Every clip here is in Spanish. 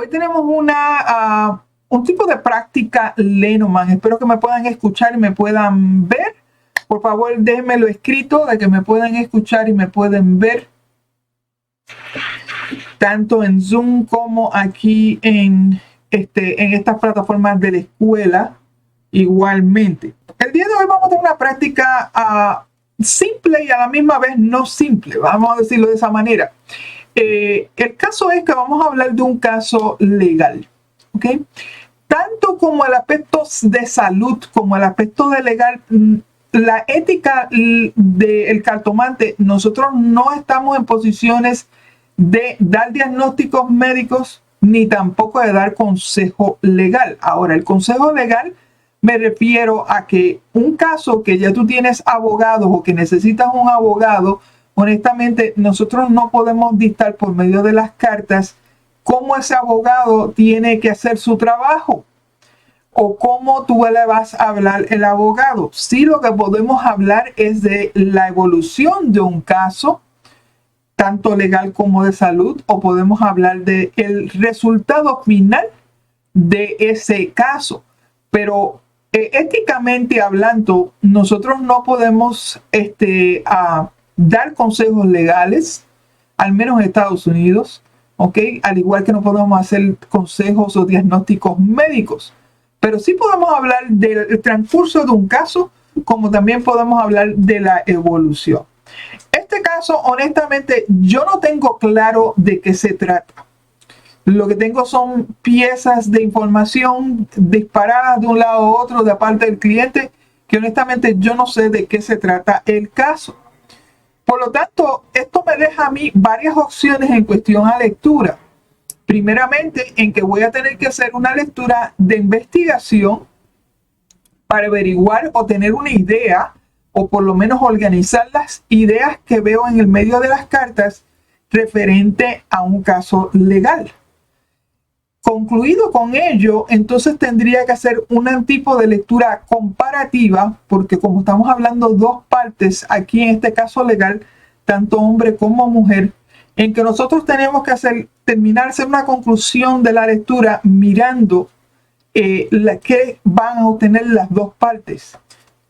Hoy tenemos un tipo de práctica Lenormand. Espero que me puedan escuchar y me puedan ver. Por favor, déjenmelo escrito de que me puedan escuchar y me pueden ver. Tanto en Zoom como aquí en estas plataformas de la escuela igualmente. El día de hoy vamos a tener una práctica simple y a la misma vez no simple. Vamos a decirlo de esa manera. El caso es que vamos a hablar de un caso legal, ¿ok? Tanto como el aspecto de salud como el aspecto de legal, la ética del cartomante, nosotros no estamos en posiciones de dar diagnósticos médicos ni tampoco de dar consejo legal. Ahora, el consejo legal me refiero a que un caso que ya tú tienes abogados o que necesitas un abogado, honestamente, nosotros no podemos dictar por medio de las cartas cómo ese abogado tiene que hacer su trabajo o cómo tú le vas a hablar el abogado. Sí, lo que podemos hablar es de la evolución de un caso, tanto legal como de salud, o podemos hablar del resultado final de ese caso. Pero éticamente hablando, nosotros no podemos dar consejos legales, al menos en Estados Unidos, ¿ok? Al igual que no podemos hacer consejos o diagnósticos médicos. Pero sí podemos hablar del transcurso de un caso, como también podemos hablar de la evolución. Este caso, honestamente, yo no tengo claro de qué se trata. Lo que tengo son piezas de información disparadas de un lado a otro de parte del cliente, que honestamente yo no sé de qué se trata el caso. Por lo tanto, esto me deja a mí varias opciones en cuestión a lectura. Primeramente, en que voy a tener que hacer una lectura de investigación para averiguar o tener una idea, o por lo menos organizar las ideas que veo en el medio de las cartas referente a un caso legal. Concluido con ello, entonces tendría que hacer un tipo de lectura comparativa, porque como estamos hablando dos partes aquí en este caso legal, tanto hombre como mujer, en que nosotros tenemos que terminar una conclusión de la lectura mirando qué van a obtener las dos partes,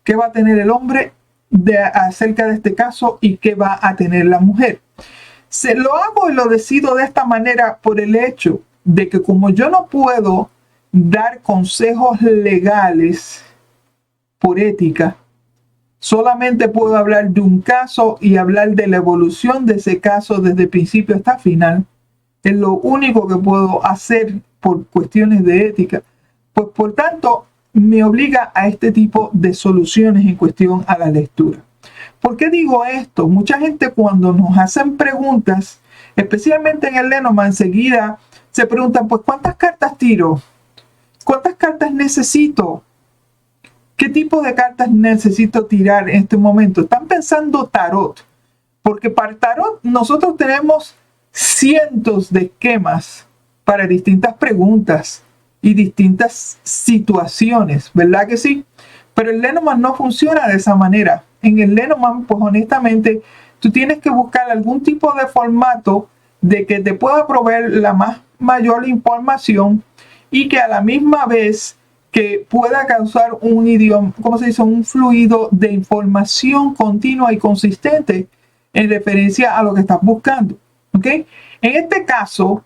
qué va a tener el hombre acerca de este caso y qué va a tener la mujer. Se lo hago y lo decido de esta manera por el hecho de que como yo no puedo dar consejos legales por ética, solamente puedo hablar de un caso y hablar de la evolución de ese caso desde principio hasta final. Es lo único que puedo hacer por cuestiones de ética. Pues por tanto, me obliga a este tipo de soluciones en cuestión a la lectura. ¿Por qué digo esto? Mucha gente cuando nos hacen preguntas, especialmente en el Lenormand, enseguida se preguntan, pues, ¿cuántas cartas tiro? ¿Cuántas cartas necesito? ¿Qué tipo de cartas necesito tirar en este momento? Están pensando tarot, porque para tarot nosotros tenemos cientos de esquemas para distintas preguntas y distintas situaciones, ¿verdad que sí? Pero el Lenormand no funciona de esa manera. En el Lenormand, pues honestamente, tú tienes que buscar algún tipo de formato de que te pueda proveer la mayor información y que a la misma vez que pueda causar un idioma, ¿cómo se dice? Un fluido de información continua y consistente en referencia a lo que estás buscando, ¿ok? En este caso,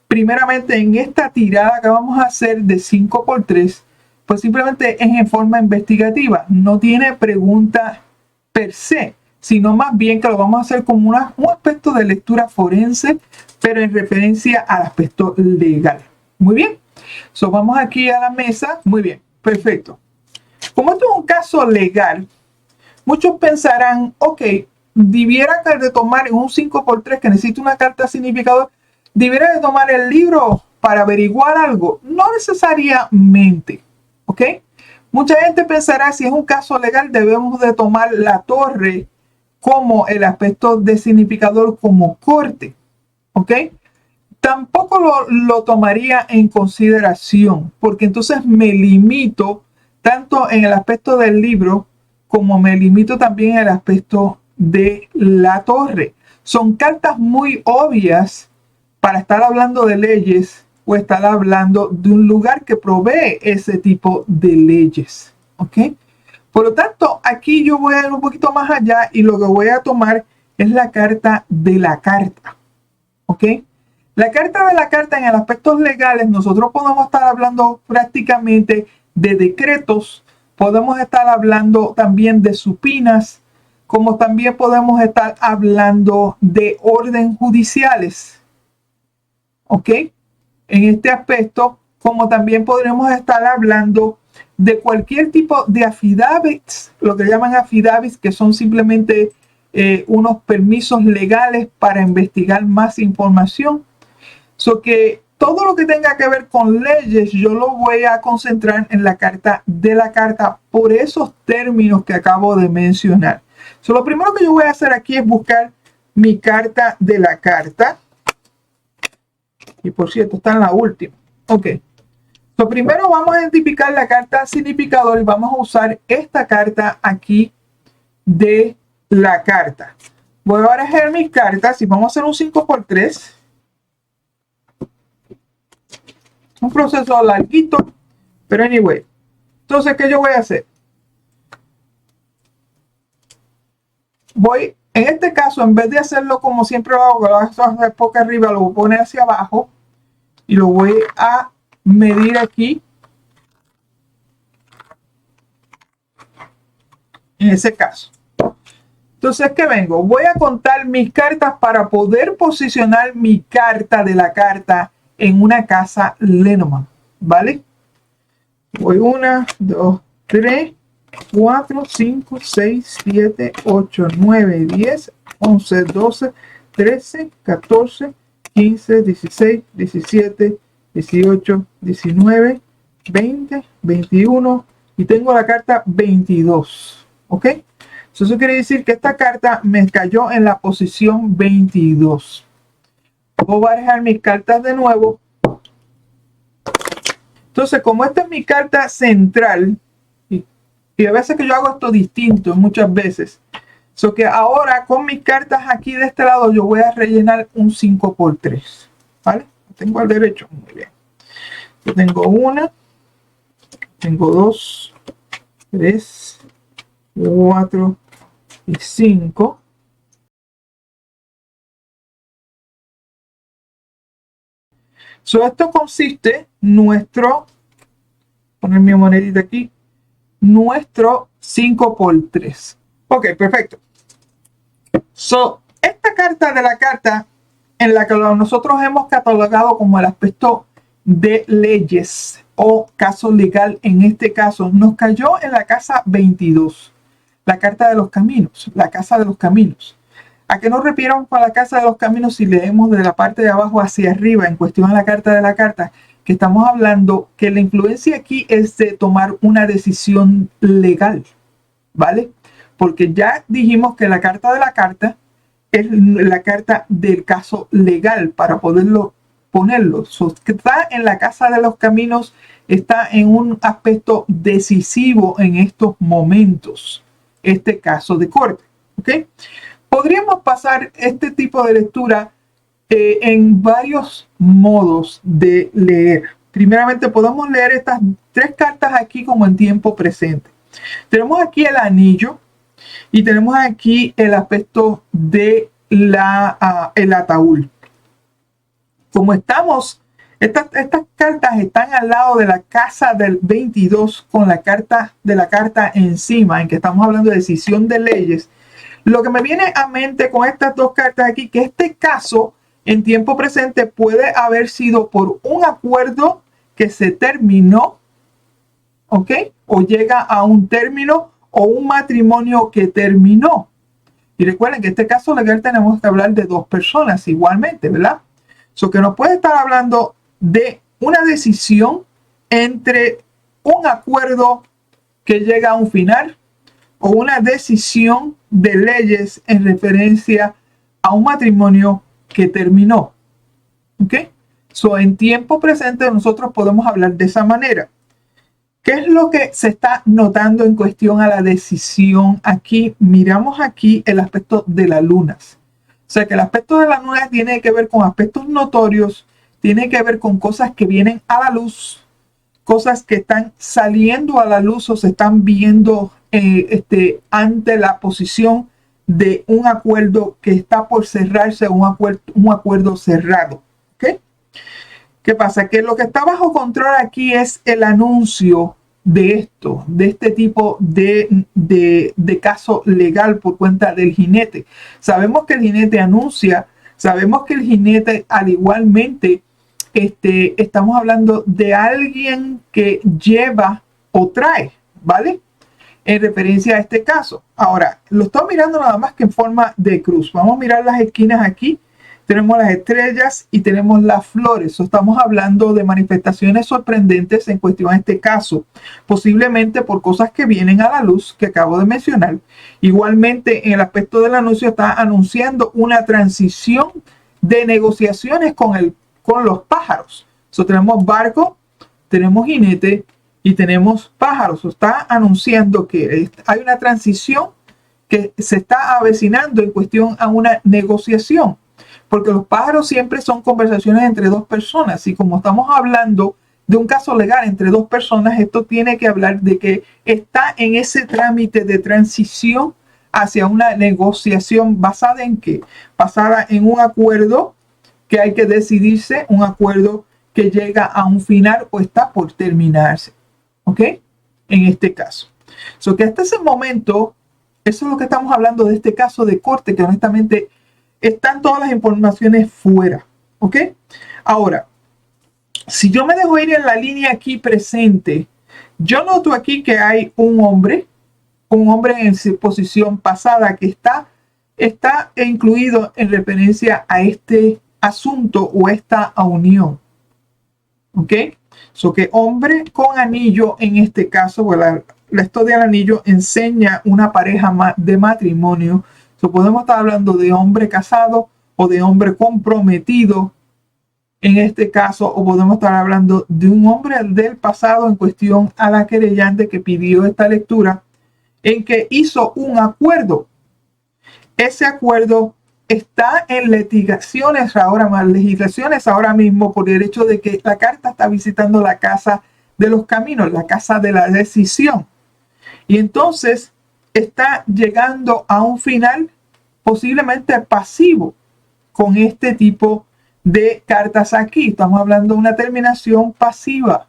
primeramente en esta tirada que vamos a hacer de 5x3, pues simplemente es en forma investigativa, no tiene pregunta per se, sino más bien que lo vamos a hacer como un aspecto de lectura forense, pero en referencia al aspecto legal. Muy bien. So, vamos aquí a la mesa. Muy bien, perfecto. Como esto es un caso legal, muchos pensarán, ok, debiera de tomar en un 5x3 que necesita una carta significador, debiera de tomar el libro para averiguar algo. No necesariamente, ok. Mucha gente pensará, si es un caso legal, debemos de tomar la torre como el aspecto de significador como corte, ok. Tampoco lo tomaría en consideración, porque entonces me limito tanto en el aspecto del libro como me limito también en el aspecto de la torre. Son cartas muy obvias para estar hablando de leyes o estar hablando de un lugar que provee ese tipo de leyes. ¿Ok? Por lo tanto, aquí yo voy a ir un poquito más allá y lo que voy a tomar es la carta de la carta. ¿Ok? La carta de la carta en el aspectos legales, nosotros podemos estar hablando prácticamente de decretos, podemos estar hablando también de supinas, como también podemos estar hablando de orden judiciales. ¿Ok? En este aspecto, como también podremos estar hablando de cualquier tipo de affidavits, lo que llaman affidavits, que son simplemente unos permisos legales para investigar más información. So que todo lo que tenga que ver con leyes, yo lo voy a concentrar en la carta de la carta por esos términos que acabo de mencionar. So, lo primero que yo voy a hacer aquí es buscar mi carta de la carta. Y por cierto, está en la última. Ok. So, primero vamos a identificar la carta significador y vamos a usar esta carta aquí de la carta. Voy a barajar mis cartas y vamos a hacer un 5x3. Un proceso larguito, pero anyway. Entonces, ¿qué yo voy a hacer? Voy, en este caso, en vez de hacerlo como siempre lo hago, que lo hago poco arriba, lo voy a poner hacia abajo y lo voy a medir aquí. En ese caso. Entonces, ¿qué vengo? Voy a contar mis cartas para poder posicionar mi carta de la carta en una casa Lenormand, ¿vale? Voy 1, 2, 3, 4, 5, 6, 7, 8, 9, 10, 11, 12, 13, 14, 15, 16, 17, 18, 19, 20, 21 y tengo la carta 22. ¿Ok? Eso quiere decir que esta carta me cayó en la posición 22. Voy a dejar mis cartas de nuevo. Entonces, como esta es mi carta central, y a veces que yo hago esto distinto, muchas veces, so que ahora con mis cartas aquí de este lado yo voy a rellenar un 5x3. ¿Vale? Tengo al derecho. Muy bien. Yo tengo 1, tengo 2, 3, 4 y 5. So, esto consiste nuestro, poner mi monedita aquí, nuestro 5x3. Ok, perfecto. So, esta carta de la carta en la que nosotros hemos catalogado como el aspecto de leyes o caso legal, en este caso, nos cayó en la casa 22, la carta de los caminos, la casa de los caminos. ¿A qué nos refieren con la casa de los caminos si leemos de la parte de abajo hacia arriba en cuestión a la carta de la carta? Que estamos hablando que la influencia aquí es de tomar una decisión legal, ¿vale? Porque ya dijimos que la carta de la carta es la carta del caso legal para poderlo ponerlo. So, que está en la casa de los caminos, está en un aspecto decisivo en estos momentos, este caso de corte, ¿ok? Podríamos pasar este tipo de lectura en varios modos de leer. Primeramente, podemos leer estas 3 cartas aquí como en tiempo presente. Tenemos aquí el anillo y tenemos aquí el aspecto de el ataúd. Como estamos, estas cartas están al lado de la casa del 22 con la carta de la carta encima, en que estamos hablando de decisión de leyes. Lo que me viene a mente con estas 2 cartas aquí, que este caso en tiempo presente puede haber sido por un acuerdo que se terminó, ¿ok? O llega a un término o un matrimonio que terminó. Y recuerden que en este caso legal tenemos que hablar de 2 personas igualmente, ¿verdad? So que nos puede estar hablando de una decisión entre un acuerdo que llega a un final o una decisión de leyes en referencia a un matrimonio que terminó. ¿Ok? So, en tiempo presente nosotros podemos hablar de esa manera. ¿Qué es lo que se está notando en cuestión a la decisión? Aquí, miramos aquí el aspecto de las lunas. O sea, que el aspecto de las lunas tiene que ver con aspectos notorios, tiene que ver con cosas que vienen a la luz, cosas que están saliendo a la luz o se están viendo ante la posición de un acuerdo que está por cerrarse, un acuerdo cerrado. ¿Okay? ¿Qué pasa? Que lo que está bajo control aquí es el anuncio de esto, de este tipo de caso legal por cuenta del jinete. Sabemos que el jinete anuncia, sabemos que el jinete al igualmente, estamos hablando de alguien que lleva o trae, ¿vale? En referencia a este caso. Ahora, lo estoy mirando nada más que en forma de cruz. Vamos a mirar las esquinas aquí. Tenemos las estrellas y tenemos las flores. Estamos hablando de manifestaciones sorprendentes en cuestión a este caso, posiblemente por cosas que vienen a la luz que acabo de mencionar. Igualmente, en el aspecto del anuncio está anunciando una transición de negociaciones con los pájaros. Tenemos barco, tenemos jinete y tenemos pájaros. Está anunciando que hay una transición que se está avecinando en cuestión a una negociación. Porque los pájaros siempre son conversaciones entre dos personas. Y como estamos hablando de un caso legal entre dos personas, esto tiene que hablar de que está en ese trámite de transición hacia una negociación basada en qué? Basada en un acuerdo que hay que decidirse, un acuerdo que llega a un final o está por terminarse. ¿Ok? En este caso. Que hasta ese momento, eso es lo que estamos hablando de este caso de corte, que honestamente están todas las informaciones fuera. ¿Ok? Ahora, si yo me dejo ir en la línea aquí presente, yo noto aquí que hay un hombre en su posición pasada que está incluido en referencia a este asunto o esta unión. ¿Ok? Que hombre con anillo en este caso, bueno, la historia del anillo enseña una pareja de matrimonio. Podemos estar hablando de hombre casado o de hombre comprometido en este caso, o podemos estar hablando de un hombre del pasado en cuestión a la querellante que pidió esta lectura, en que hizo un acuerdo. Ese acuerdo está en legislaciones ahora mismo por el hecho de que la carta está visitando la casa de los caminos, la casa de la decisión. Y entonces está llegando a un final posiblemente pasivo con este tipo de cartas aquí. Estamos hablando de una terminación pasiva,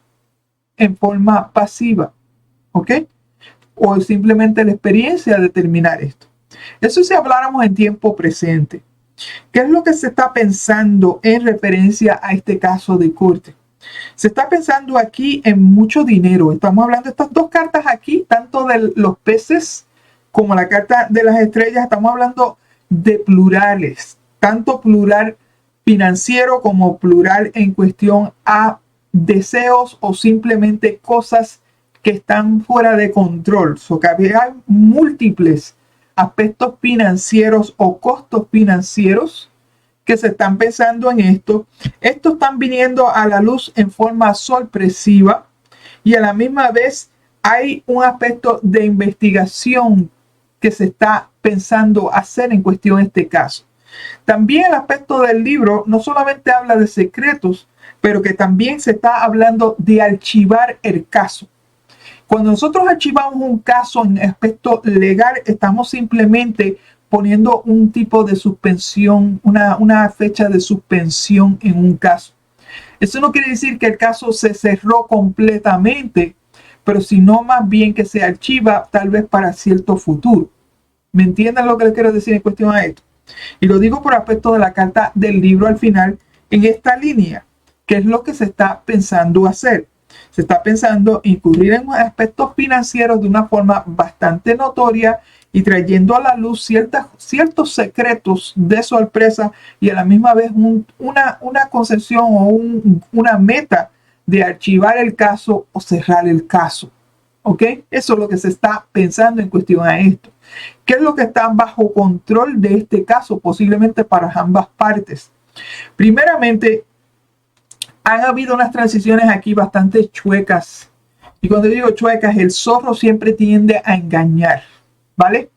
en forma pasiva, ¿ok? O simplemente la experiencia de terminar esto. Eso si habláramos en tiempo presente. ¿Qué es lo que se está pensando en referencia a este caso de corte? Se está pensando aquí en mucho dinero. Estamos hablando de estas dos cartas aquí, tanto de los peces como la carta de las estrellas. Estamos hablando de plurales, tanto plural financiero como plural en cuestión a deseos o simplemente cosas que están fuera de control. Que hay múltiples aspectos financieros o costos financieros que se están pensando en esto. Estos están viniendo a la luz en forma sorpresiva y a la misma vez hay un aspecto de investigación que se está pensando hacer en cuestión de este caso. También el aspecto del libro no solamente habla de secretos, pero que también se está hablando de archivar el caso. Cuando nosotros archivamos un caso en aspecto legal, estamos simplemente poniendo un tipo de suspensión, una fecha de suspensión en un caso. Eso no quiere decir que el caso se cerró completamente, pero sino más bien que se archiva tal vez para cierto futuro. ¿Me entienden lo que les quiero decir en cuestión a esto? Y lo digo por aspecto de la carta del libro al final, en esta línea, que es lo que se está pensando hacer. Se está pensando incurrir en aspectos financieros de una forma bastante notoria y trayendo a la luz ciertos secretos de sorpresa y a la misma vez una concepción o una meta de archivar el caso o cerrar el caso. ¿Ok? Eso es lo que se está pensando en cuestión a esto. ¿Qué es lo que está bajo control de este caso? Posiblemente para ambas partes. Primeramente, han habido unas transiciones aquí bastante chuecas. Y cuando digo chuecas, el zorro siempre tiende a engañar, ¿vale?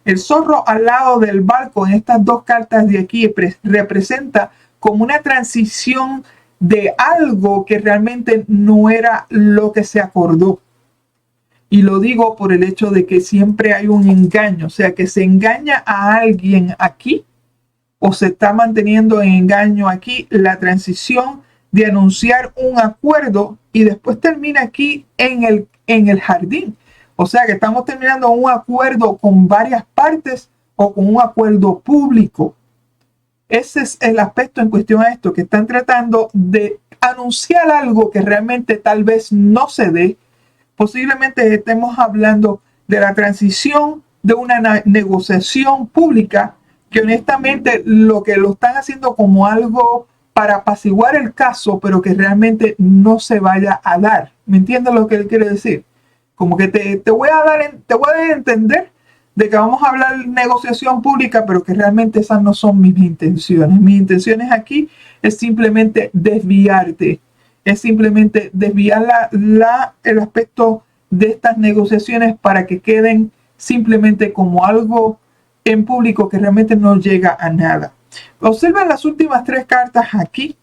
El zorro al lado del barco en estas dos cartas de aquí representa como una transición de algo que realmente no era lo que se acordó. Y lo digo por el hecho de que siempre hay un engaño, o sea, que se engaña a alguien aquí o se está manteniendo en engaño aquí la transición de anunciar un acuerdo y después termina aquí en el jardín. O sea que estamos terminando un acuerdo con varias partes o con un acuerdo público. Ese es el aspecto en cuestión a esto, que están tratando de anunciar algo que realmente tal vez no se dé. Posiblemente estemos hablando de la transición de una negociación pública que honestamente lo que lo están haciendo como algo para apaciguar el caso, pero que realmente no se vaya a dar. ¿Me entiendes lo que él quiere decir? Como que te voy a dar a entender de que vamos a hablar de negociación pública, pero que realmente esas no son mis intenciones. Mis intenciones aquí es simplemente desviarte, es simplemente desviar el aspecto de estas negociaciones para que queden simplemente como algo en público que realmente no llega a nada. Observen las últimas 3 cartas aquí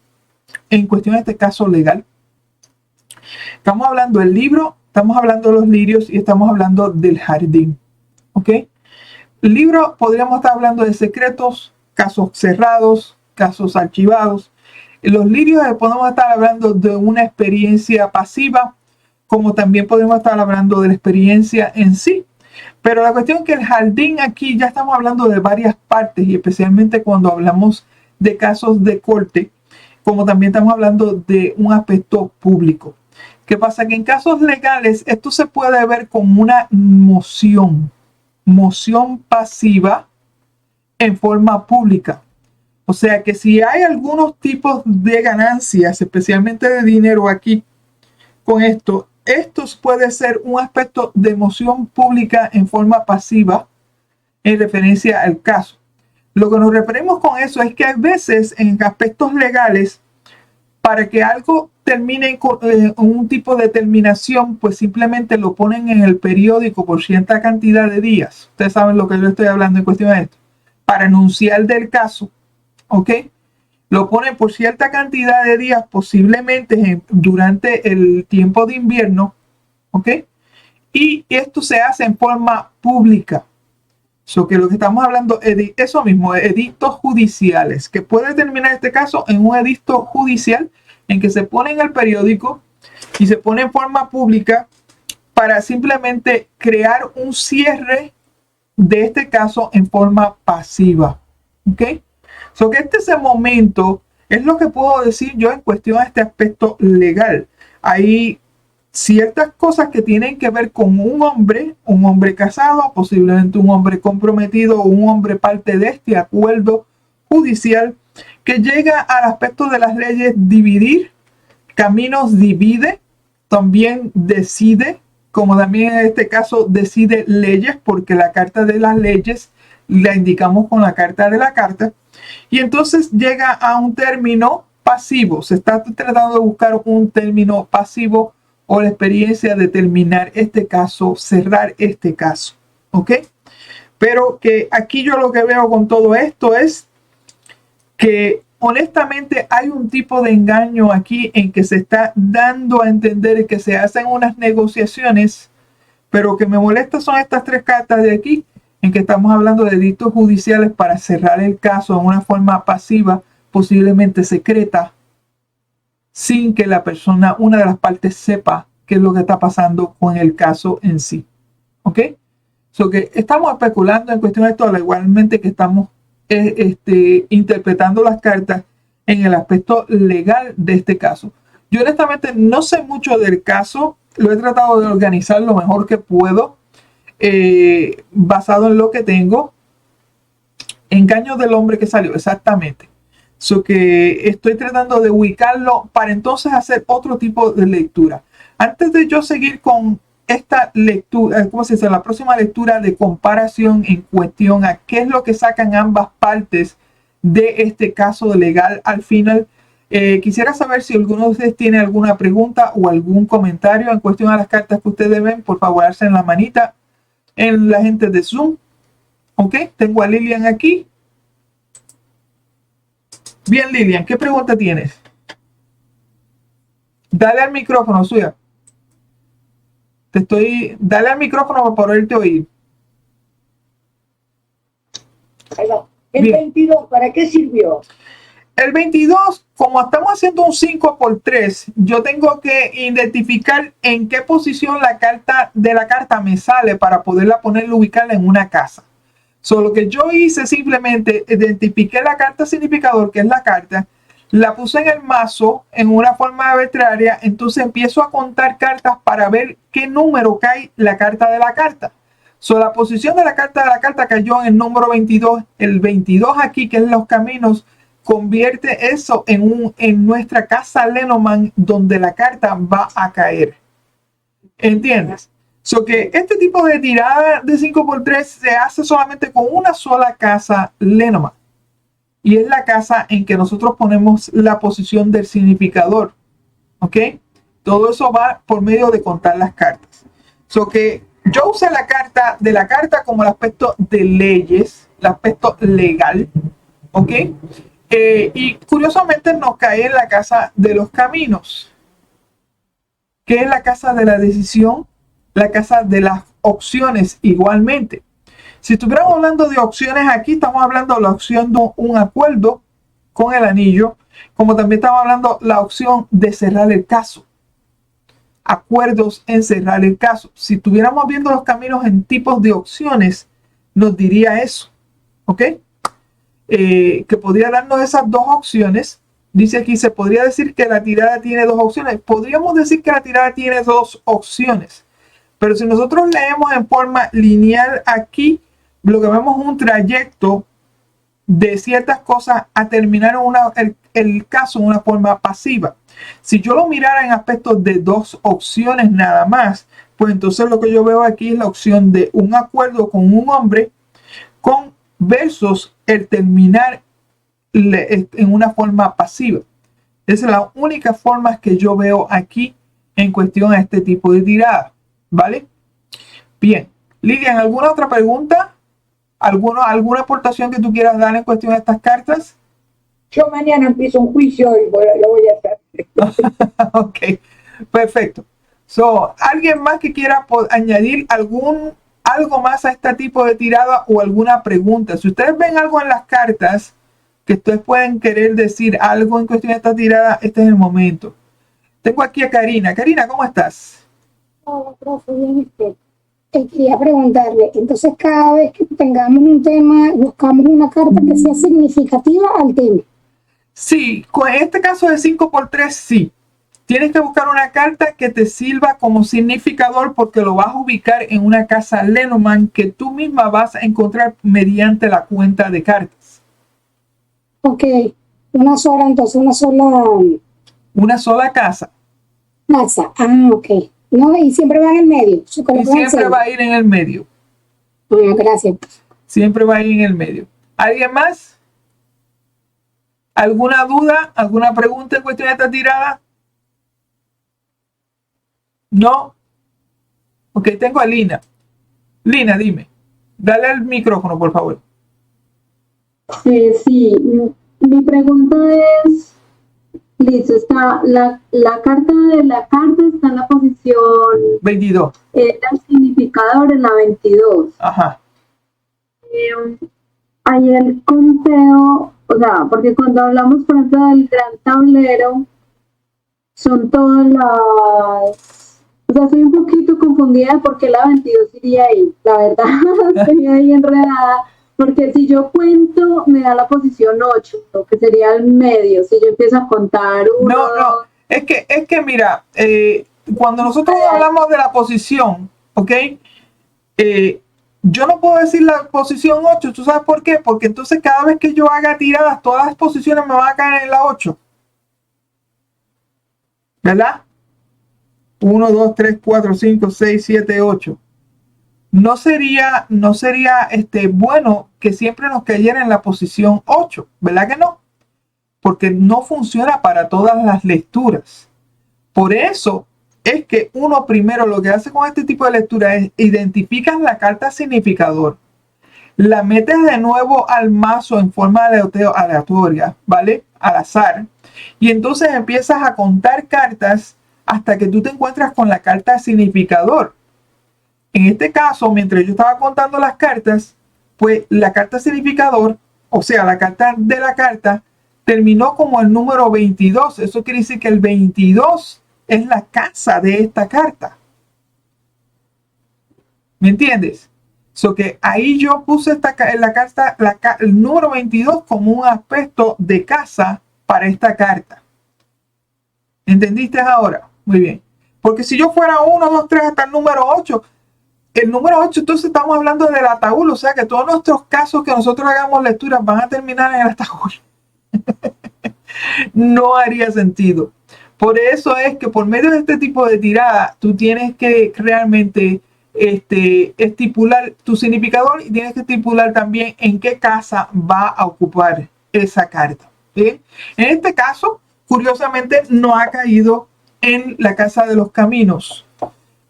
en cuestión de este caso legal. Estamos hablando del libro, estamos hablando de los lirios y estamos hablando del jardín. ¿Ok? El libro podríamos estar hablando de secretos, casos cerrados, casos archivados. En los lirios podemos estar hablando de una experiencia pasiva, como también podemos estar hablando de la experiencia en sí. Pero la cuestión es que el jardín aquí ya estamos hablando de varias partes y especialmente cuando hablamos de casos de corte, como también estamos hablando de un aspecto público. ¿Qué pasa? Que en casos legales esto se puede ver como una moción pasiva en forma pública. O sea que si hay algunos tipos de ganancias, especialmente de dinero aquí, con esto puede ser un aspecto de moción pública en forma pasiva en referencia al caso. Lo que nos referimos con eso es que hay veces en aspectos legales, para que algo termine con un tipo de terminación, pues simplemente lo ponen en el periódico por cierta cantidad de días. Ustedes saben lo que yo estoy hablando en cuestión de esto. Para anunciar del caso, ¿ok? Lo ponen por cierta cantidad de días, posiblemente durante el tiempo de invierno, ¿ok? Y esto se hace en forma pública. So que lo que estamos hablando es eso mismo, edictos judiciales, que puede terminar este caso en un edicto judicial en que se pone en el periódico y se pone en forma pública para simplemente crear un cierre de este caso en forma pasiva. ¿Ok? So que este es el momento, es lo que puedo decir yo en cuestión a este aspecto legal. Hay ciertas cosas que tienen que ver con un hombre casado, posiblemente un hombre comprometido o un hombre parte de este acuerdo judicial que llega al aspecto de las leyes dividir, caminos divide, también decide, como también en este caso decide leyes, porque la carta de las leyes la indicamos con la carta de la carta, y entonces llega a un término pasivo. Se está tratando de buscar un término pasivo o la experiencia de terminar este caso, cerrar este caso, ¿ok? Pero que aquí yo lo que veo con todo esto es que honestamente hay un tipo de engaño aquí en que se está dando a entender que se hacen unas negociaciones, pero que me molesta son estas 3 cartas de aquí, en que estamos hablando de delitos judiciales para cerrar el caso de una forma pasiva, posiblemente secreta, sin que la persona, una de las partes, sepa qué es lo que está pasando con el caso en sí. ¿Ok? So que estamos especulando en cuestión de esto, igualmente que estamos interpretando las cartas en el aspecto legal de este caso. Yo honestamente no sé mucho del caso, lo he tratado de organizar lo mejor que puedo, basado en lo que tengo. Engaño del hombre que salió, exactamente. So que estoy tratando de ubicarlo para entonces hacer otro tipo de lectura. Antes de yo seguir con esta lectura, ¿cómo se dice? La próxima lectura de comparación en cuestión a qué es lo que sacan ambas partes de este caso legal al final. Quisiera saber si alguno de ustedes tiene alguna pregunta o algún comentario en cuestión a las cartas que ustedes ven. Por favor, hacen la manita en la gente de Zoom. Ok, tengo a Lilian aquí. Bien, Lilian, ¿qué pregunta tienes? Dale al micrófono, suya. Dale al micrófono para poderte oír. Ahí va. El Bien. 22, ¿para qué sirvió? El 22, como estamos haciendo un 5 por 3, yo tengo que identificar en qué posición la carta me sale para poderla ponerla, ubicarla en una casa. Lo que yo hice simplemente identifiqué la carta significador, que es la carta, la puse en el mazo en una forma arbitraria, entonces empiezo a contar cartas para ver qué número cae la carta de la carta. La posición de la carta cayó en el número 22. El 22 aquí, que es los caminos, convierte eso en nuestra casa Lenormand, donde la carta va a caer. ¿Entiendes? Que este tipo de tirada de 5 por 3 se hace solamente con una sola casa Lenormand. Y es la casa en que nosotros ponemos la posición del significador. ¿Ok? Todo eso va por medio de contar las cartas. Que yo usé la carta como el aspecto de leyes, el aspecto legal. ¿Ok? Y curiosamente nos cae en la casa de los caminos, que es la casa de la decisión, la casa de las opciones igualmente. Si estuviéramos hablando de opciones aquí, estamos hablando de la opción de un acuerdo con el anillo, como también estamos hablando de la opción de cerrar el caso. Acuerdos en cerrar el caso. Si estuviéramos viendo los caminos en tipos de opciones, nos diría eso. ¿Ok? Que podría darnos esas dos opciones. Dice aquí, se podría decir que la tirada tiene dos opciones. Podríamos decir que la tirada tiene dos opciones. Pero si nosotros leemos en forma lineal aquí, lo que vemos es un trayecto de ciertas cosas a terminar el caso en una forma pasiva. Si yo lo mirara en aspectos de dos opciones nada más, pues entonces lo que yo veo aquí es la opción de un acuerdo con un hombre con versus el terminar en una forma pasiva. Esa es la única forma que yo veo aquí en cuestión a este tipo de tirada. ¿Vale? Bien. Lilian, ¿alguna otra pregunta? ¿Alguna aportación que tú quieras dar en cuestión a estas cartas? Yo mañana empiezo un juicio y lo voy a hacer. Ok, perfecto. ¿Alguien más que quiera añadir algo más a este tipo de tirada o alguna pregunta? Si ustedes ven algo en las cartas que ustedes pueden querer decir algo en cuestión de esta tirada, este es el momento. Tengo aquí a Karina. Karina, ¿cómo estás? Hola, profe, bien, quería preguntarle, entonces cada vez que tengamos un tema, buscamos una carta que sea significativa al tema. Sí, con este caso de 5 por 3, sí. Tienes que buscar una carta que te sirva como significador porque lo vas a ubicar en una casa Lenormand que tú misma vas a encontrar mediante la cuenta de cartas. Ok, una sola casa. Casa, ok. No, y siempre va en el medio. Y siempre va a ir en el medio. Gracias. Siempre va a ir en el medio. ¿Alguien más? ¿Alguna duda? ¿Alguna pregunta en cuestión de esta tirada? ¿No? Ok, tengo a Lina. Lina, dime. Dale al micrófono, por favor. Sí, mi pregunta es, listo, está la carta de la carta está en la posición 22. El significador en la 22. Ajá. Hay el conteo, o sea, porque cuando hablamos, por ejemplo, del gran tablero, son todas las... O sea, estoy un poquito confundida porque la 22 iría ahí, la verdad, estoy ahí enredada. Porque si yo cuento, me da la posición 8, que sería el medio. Si yo empiezo a contar 1, No. Es que mira, cuando nosotros hablamos de la posición, ¿ok? Yo no puedo decir la posición 8. ¿Tú sabes por qué? Porque entonces cada vez que yo haga tiradas, todas las posiciones me van a caer en la 8. ¿Verdad? 1, 2, 3, 4, 5, 6, 7, 8. No sería bueno que siempre nos cayera en la posición 8, ¿verdad que no? Porque no funciona para todas las lecturas. Por eso es que uno primero lo que hace con este tipo de lectura es identificas la carta significador, la metes de nuevo al mazo en forma aleatoria, ¿vale? Al azar. Y entonces empiezas a contar cartas hasta que tú te encuentras con la carta significador. En este caso, mientras yo estaba contando las cartas, pues la carta significador, o sea, la carta de la carta, terminó como el número 22. Eso quiere decir que el 22 es la casa de esta carta. ¿Me entiendes? So que ahí yo puse en la carta el número 22 como un aspecto de casa para esta carta. ¿Entendiste ahora? Muy bien. Porque si yo fuera 1, 2, 3 hasta el número 8, el número 8 entonces estamos hablando del ataúd, o sea que todos nuestros casos que nosotros hagamos lecturas van a terminar en el ataúd. No haría sentido. Por eso es que por medio de este tipo de tirada, tú tienes que realmente estipular tu significador y tienes que estipular también en qué casa va a ocupar esa carta. ¿Bien? En este caso, curiosamente, no ha caído en la casa de los caminos.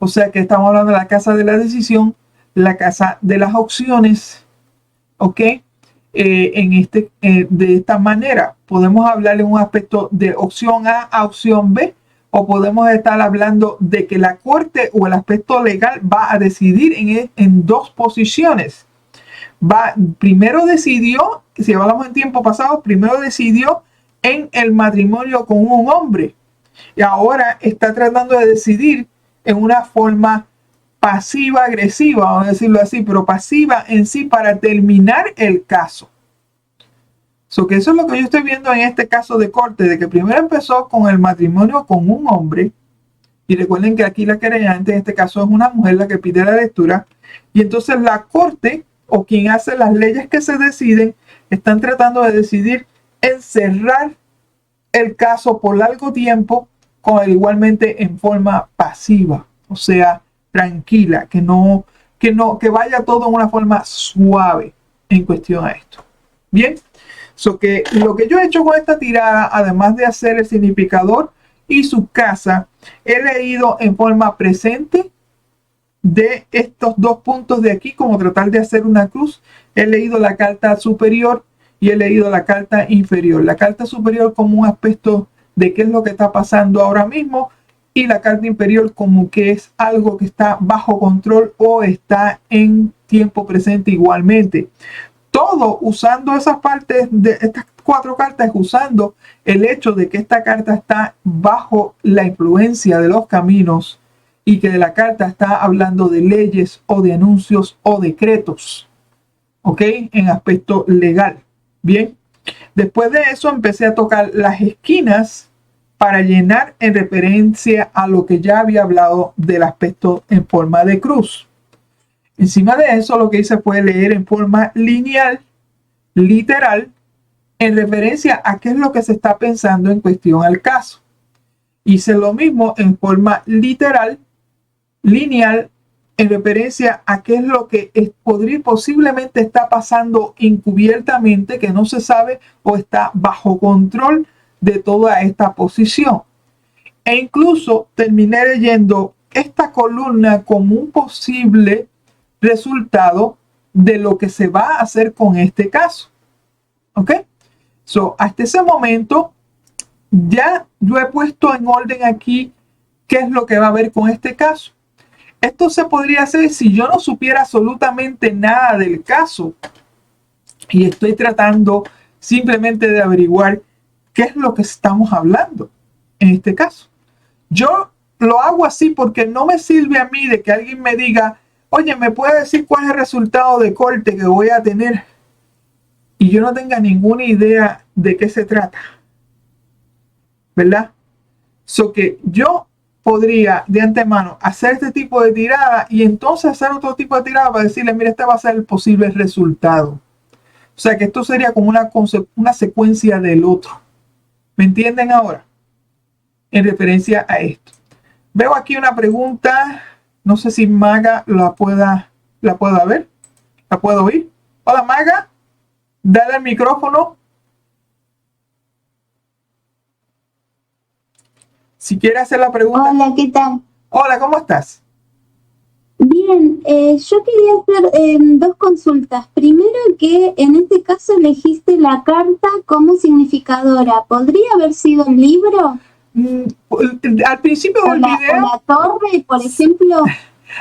O sea que estamos hablando de la casa de la decisión, la casa de las opciones. ¿Ok? De esta manera podemos hablar en un aspecto de opción A a opción B, o podemos estar hablando de que la corte o el aspecto legal va a decidir en dos posiciones. Primero decidió, si hablamos en tiempo pasado, primero decidió en el matrimonio con un hombre y ahora está tratando de decidir en una forma pasiva-agresiva, vamos a decirlo así, pero pasiva en sí para terminar el caso. Que eso es lo que yo estoy viendo en este caso de corte, de que primero empezó con el matrimonio con un hombre, y recuerden que aquí la querellante en este caso es una mujer la que pide la lectura, y entonces la corte o quien hace las leyes que se deciden están tratando de decidir encerrar el caso por largo tiempo, igualmente en forma pasiva, o sea, tranquila, que vaya todo en una forma suave en cuestión a esto. Bien. Que lo que yo he hecho con esta tirada, además de hacer el significador y su casa, he leído en forma presente de estos dos puntos de aquí, como tratar de hacer una cruz. He leído la carta superior y he leído la carta inferior. La carta superior como un aspecto de qué es lo que está pasando ahora mismo, y la carta inferior como que es algo que está bajo control o está en tiempo presente igualmente. Todo usando esas partes de estas cuatro cartas, usando el hecho de que esta carta está bajo la influencia de los caminos y que de la carta está hablando de leyes o de anuncios o decretos, ¿ok? En aspecto legal. Bien, después de eso empecé a tocar las esquinas para llenar en referencia a lo que ya había hablado del aspecto en forma de cruz. Encima de eso, lo que hice fue leer en forma lineal, literal, en referencia a qué es lo que se está pensando en cuestión al caso. Hice lo mismo en forma literal, lineal, en referencia a qué es lo que posiblemente está pasando encubiertamente, que no se sabe o está bajo control de toda esta posición. E incluso terminé leyendo esta columna como un posible resultado de lo que se va a hacer con este caso. ¿Ok? Hasta ese momento ya yo he puesto en orden aquí qué es lo que va a haber con este caso. Esto se podría hacer si yo no supiera absolutamente nada del caso y estoy tratando simplemente de averiguar qué es lo que estamos hablando en este caso. Yo lo hago así porque no me sirve a mí de que alguien me diga: oye, ¿me puede decir cuál es el resultado de corte que voy a tener? Y yo no tenga ninguna idea de qué se trata. ¿Verdad? Que yo podría de antemano hacer este tipo de tirada y entonces hacer otro tipo de tirada para decirle: mira, este va a ser el posible resultado. O sea que esto sería como una secuencia del otro. ¿Me entienden ahora? En referencia a esto. Veo aquí una pregunta. No sé si Maga la pueda ver. ¿La puedo oír? Hola, Maga. Dale el micrófono. Si quiere hacer la pregunta. Hola, ¿qué tal? Hola, ¿cómo estás? Bien, yo quería hacer dos consultas. Primero, que en este caso elegiste la carta como significadora. ¿Podría haber sido un libro? Al principio O del la, video, o la torre, por ejemplo.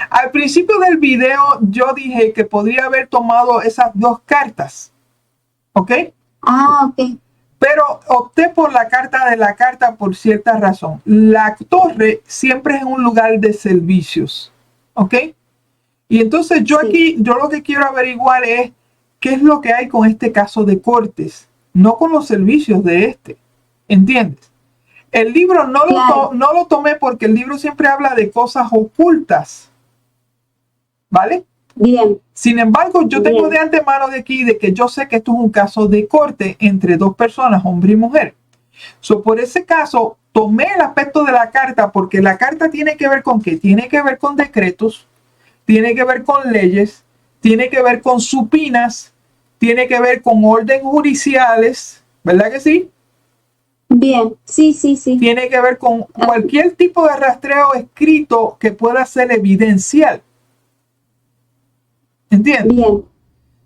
al principio del video yo dije que podría haber tomado esas dos cartas, ¿ok? Ah, ok. Pero opté por la carta de la carta por cierta razón. La torre siempre es un lugar de servicios, ¿ok? Y entonces yo Sí. aquí, yo lo que quiero averiguar es qué es lo que hay con este caso de Cortes, no con los servicios de este, ¿entiendes? El libro Claro. no lo tomé porque el libro siempre habla de cosas ocultas, ¿vale? Bien, Sin embargo, yo tengo Bien. de antemano de aquí de que yo sé que esto es un caso de corte entre dos personas, hombre y mujer. So, por ese caso, tomé el aspecto de la carta porque la carta tiene que ver con qué? Tiene que ver con decretos, tiene que ver con leyes, tiene que ver con supinas, tiene que ver con orden judiciales, ¿verdad que sí? bien. Sí, sí, sí. Tiene que ver con cualquier tipo de rastreo escrito que pueda ser evidencial. ¿Entiendes? Bien.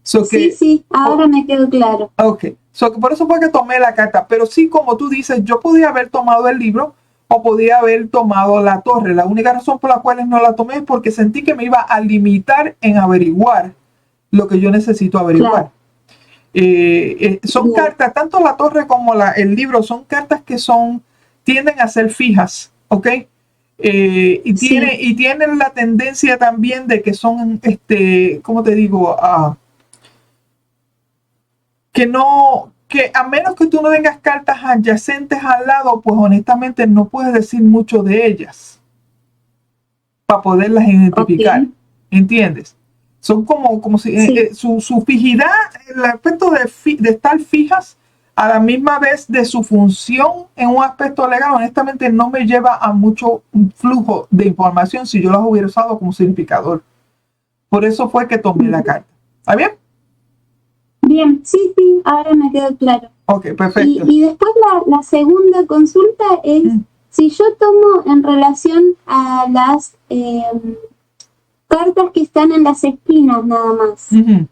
So Sí, que, sí. Ahora me quedó claro. ok, so que por eso fue que tomé la carta, pero sí, como tú dices, yo podía haber tomado el libro o podía haber tomado la torre. La única razón por la cual no la tomé es porque sentí que me iba a limitar en averiguar lo que yo necesito averiguar. Claro. Son Bien. cartas, tanto la torre como el libro, son cartas que tienden a ser fijas, ¿ok? Y Sí. tienen la tendencia también de que son, ¿cómo te digo? Que a menos que tú no tengas cartas adyacentes al lado, pues honestamente no puedes decir mucho de ellas para poderlas identificar. Ok. ¿Entiendes? Son como si Sí. su fijidad, el aspecto de estar fijas a la misma vez de su función en un aspecto legal, honestamente no me lleva a mucho flujo de información si yo las hubiera usado como significador. Por eso fue que tomé la carta. ¿Está bien? Bien. Sí, sí. Ahora me quedó claro. Ok, perfecto. Y después la segunda consulta es si yo tomo en relación a las cartas que están en las esquinas nada más. Ujú.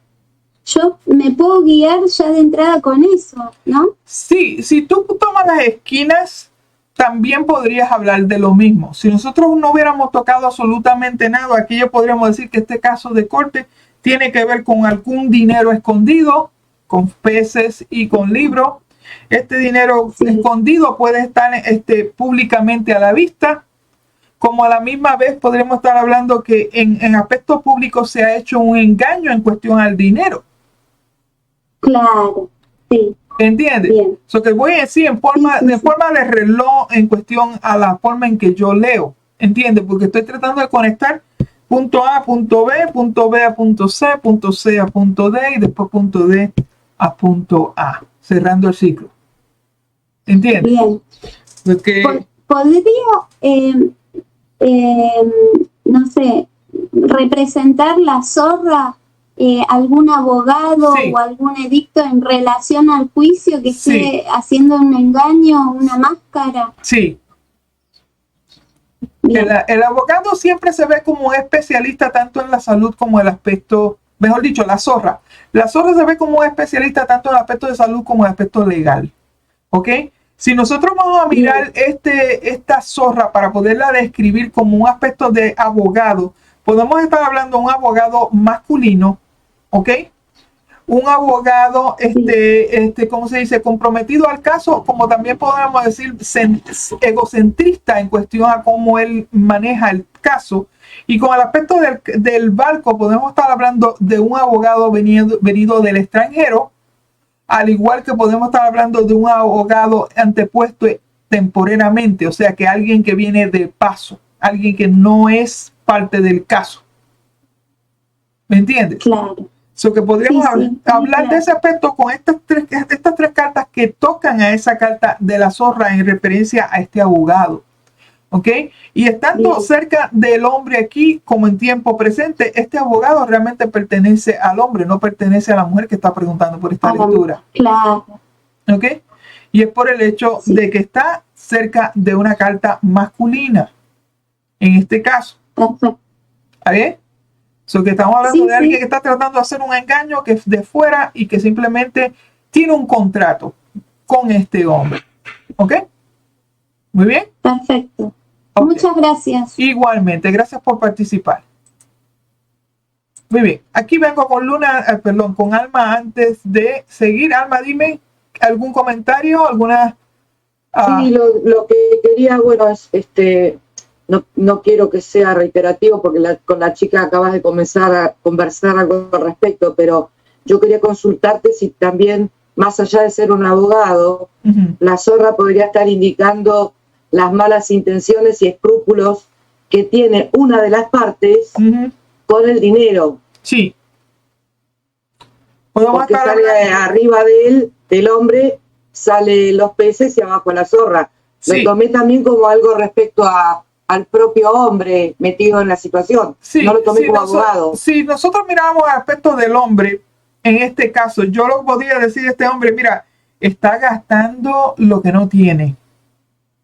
Yo me puedo guiar ya de entrada con eso, ¿no? Sí, si tú tomas las esquinas, también podrías hablar de lo mismo. Si nosotros no hubiéramos tocado absolutamente nada, aquí ya podríamos decir que este caso de corte tiene que ver con algún dinero escondido, con peces y con libros. Este dinero Sí. escondido puede estar públicamente a la vista, como a la misma vez podremos estar hablando que en aspectos públicos se ha hecho un engaño en cuestión al dinero. Claro, sí. ¿Entiendes? Bien. So que voy a decir en forma, Sí, sí, de sí. forma de reloj en cuestión a la forma en que yo leo. ¿Entiendes? Porque estoy tratando de conectar punto A a punto B, punto B a punto C a punto D y después punto D a punto A. Cerrando el ciclo. ¿Entiendes? Bien. Porque, ¿Podría, no sé, representar la zorra algún abogado Sí. o algún edicto en relación al juicio que Sí. esté haciendo un engaño, una máscara? sí, Bien. el abogado siempre se ve como un especialista tanto en la salud como en el aspecto, mejor dicho, la zorra. La zorra se ve como un especialista tanto en el aspecto de salud como en el aspecto legal. ¿Ok? Si nosotros vamos a mirar esta zorra para poderla describir como un aspecto de abogado, podemos estar hablando de un abogado masculino, ¿ok? Un abogado, ¿cómo se dice? Comprometido al caso, como también podemos decir egocentrista en cuestión a cómo él maneja el caso. Y con el aspecto del barco, podemos estar hablando de un abogado venido del extranjero, al igual que podemos estar hablando de un abogado antepuesto temporalmente, o sea que alguien que viene de paso, alguien que no es parte del caso. ¿Me entiendes? Claro. So que podríamos Sí, hablar claro. de ese aspecto con estas tres cartas que tocan a esa carta de la zorra en referencia a este abogado. ¿Ok? Y estando Bien. cerca del hombre aquí, como en tiempo presente, este abogado realmente pertenece al hombre, no pertenece a la mujer que está preguntando por esta lectura. Claro. ¿Ok? Y es por el hecho Sí. de que está cerca de una carta masculina. En este caso. Perfecto. ¿Está bien? So que estamos hablando Sí, de alguien sí. que está tratando de hacer un engaño que es de fuera y que simplemente tiene un contrato con este hombre. ¿Ok? Muy bien. Perfecto. Ok. Muchas gracias. Igualmente, gracias por participar. Muy bien, aquí vengo con Luna, perdón, con Alma antes de seguir. Alma, dime algún comentario, alguna... Sí, lo que quería, bueno, es no quiero que sea reiterativo porque con la chica acabas de comenzar a conversar algo al respecto, pero yo quería consultarte si también, más allá de ser un abogado, Ujú. la zorra podría estar indicando las malas intenciones y escrúpulos que tiene una de las partes Ujú. con el dinero, Sí. Podemos porque estar sale hablando- arriba de él, del hombre, sale los peces y abajo la zorra. Lo Sí. tomé también como algo respecto al propio hombre metido en la situación. Sí, No lo tomé si como abogado. si nosotros miramos el aspecto del hombre, en este caso, yo lo podría decir a este hombre, mira, está gastando lo que no tiene.